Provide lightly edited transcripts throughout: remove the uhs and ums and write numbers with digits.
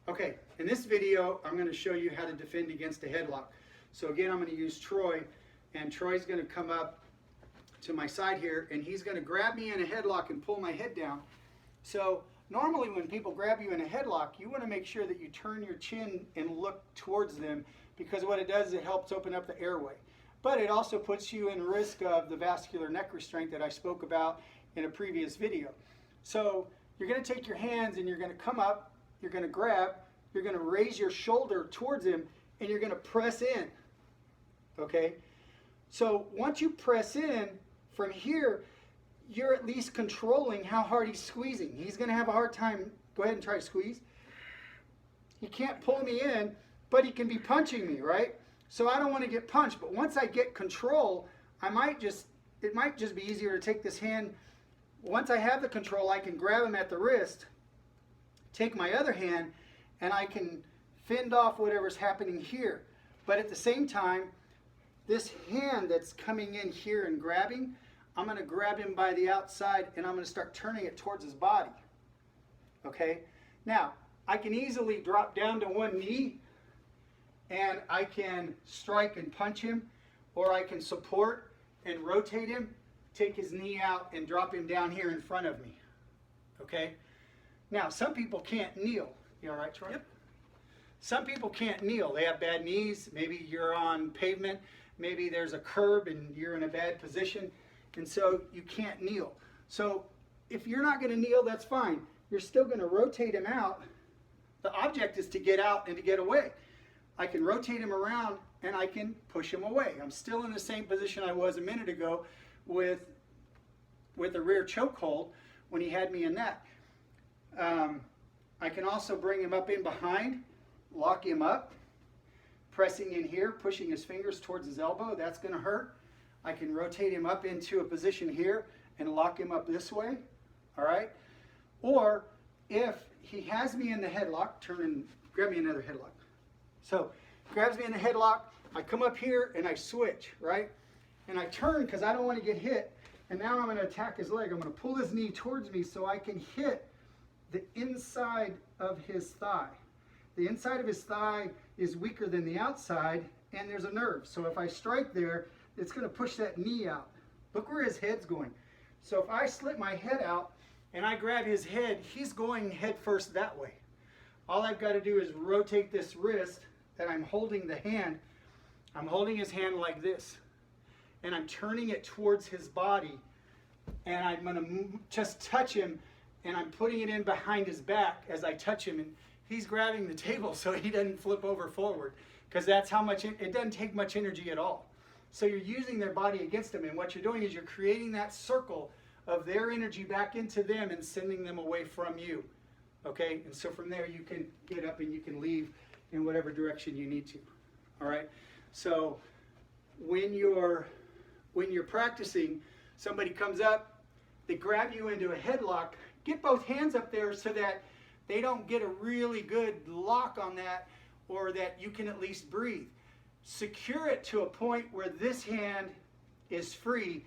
Okay, in this video, I'm going to show you how to defend against a headlock. So again, I'm going to use Troy, and Troy's going to come up to my side here, and he's going to grab me in a headlock and pull my head down. So normally when people grab you in a headlock, you want to make sure that you turn your chin and look towards them, because what it does is it helps open up the airway. But it also puts you in risk of the vascular neck restraint that I spoke about in a previous video. So you're going to take your hands and you're going to come up, you're going to grab, you're going to raise your shoulder towards him, and you're going to press in. Okay? So once you press in, from here, you're at least controlling how hard he's squeezing. He's going to have a hard time. Go ahead and try to squeeze. He can't pull me in, but he can be punching me, right? So I don't want to get punched. But once I get control, it might just be easier to take this hand. Once I have the control, I can grab him at the wrist, take my other hand, and I can fend off whatever's happening here. But at the same time, this hand that's coming in here and grabbing, I'm going to grab him by the outside and I'm going to start turning it towards his body. Okay? Now, I can easily drop down to one knee and I can strike and punch him, or I can support and rotate him, take his knee out and drop him down here in front of me. Okay? Now, some people can't kneel. You all right, Troy? Yep. Some people can't kneel. They have bad knees. Maybe you're on pavement. Maybe there's a curb and you're in a bad position, and so you can't kneel. So if you're not going to kneel, that's fine. You're still going to rotate him out. The object is to get out and to get away. I can rotate him around and I can push him away. I'm still in the same position I was a minute ago with a rear chokehold when he had me in that. I can also bring him up in behind, lock him up, pressing in here, pushing his fingers towards his elbow. That's going to hurt. I can rotate him up into a position here and lock him up this way. All right? Or if he has me in the headlock, turn and grab me another headlock. So grabs me in the headlock, I come up here and I switch, right? And I turn because I don't want to get hit. And now I'm going to attack his leg. I'm going to pull his knee towards me so I can hit the inside of his thigh. The inside of his thigh is weaker than the outside, and there's a nerve. So if I strike there, it's going to push that knee out. Look where his head's going. So if I slip my head out and I grab his head, he's going head first that way. All I've got to do is rotate this wrist that I'm holding the hand. I'm holding his hand like this, and I'm turning it towards his body, and I'm going to just touch him, and I'm putting it in behind his back as I touch him, and he's grabbing the table so he doesn't flip over forward, because that's how much it doesn't take much energy at all. So you're using their body against them, and what you're doing is you're creating that circle of their energy back into them and sending them away from you. Okay? And so from there you can get up and you can leave in whatever direction you need to. All right? So when you're practicing, somebody comes up, they grab you into a headlock, get both hands up there so that they don't get a really good lock on that, or that you can at least breathe. Secure it to a point where this hand is free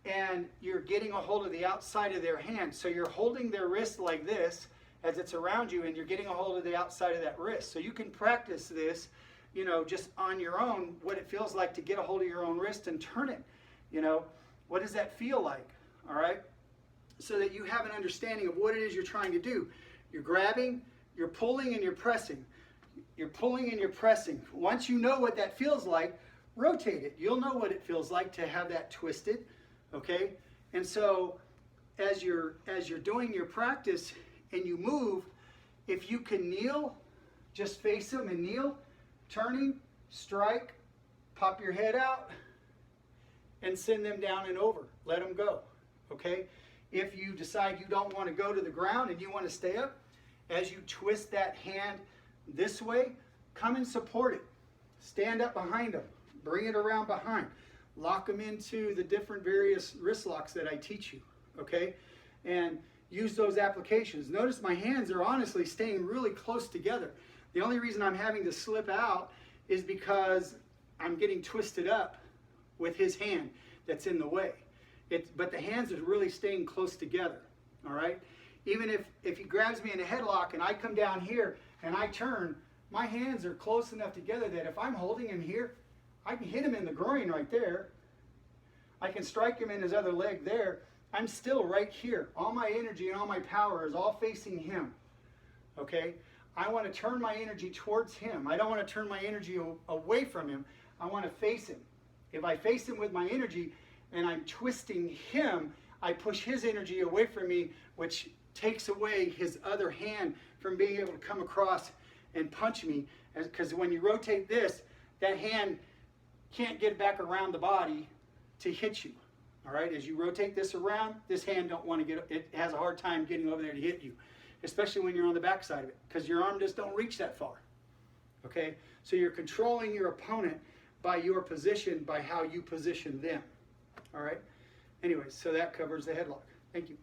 and you're getting a hold of the outside of their hand. So you're holding their wrist like this as it's around you, and you're getting a hold of the outside of that wrist. So you can practice this, you know, just on your own, what it feels like to get a hold of your own wrist and turn it. You know, what does that feel like? All right? So that you have an understanding of what it is you're trying to do. You're grabbing, you're pulling, and you're pressing. You're pulling and you're pressing. Once you know what that feels like, rotate it. You'll know what it feels like to have that twisted, okay? And so as you're doing your practice and you move, if you can kneel, just face them and kneel, turning, strike, pop your head out, and send them down and over. Let them go, okay? If you decide you don't want to go to the ground and you want to stay up, as you twist that hand this way, come and support it. Stand up behind them. Bring it around behind. Lock them into the different various wrist locks that I teach you, okay? And use those applications. Notice my hands are honestly staying really close together. The only reason I'm having to slip out is because I'm getting twisted up with his hand that's in the way. But the hands are really staying close together, all right? Even if he grabs me in a headlock and I come down here and I turn, my hands are close enough together that if I'm holding him here, I can hit him in the groin right there. I can strike him in his other leg there. I'm still right here. All my energy and all my power is all facing him. Okay? I want to turn my energy towards him. I don't want to turn my energy away from him. I want to face him. If I face him with my energy and I'm twisting him, I push his energy away from me, which takes away his other hand from being able to come across and punch me. Because when you rotate this, that hand can't get back around the body to hit you. All right, as you rotate this around, this hand don't want to get, it has a hard time getting over there to hit you, especially when you're on the back side of it, because your arm just don't reach that far. Okay, so you're controlling your opponent by your position, by how you position them. All right, anyways, so that covers the headlock. Thank you.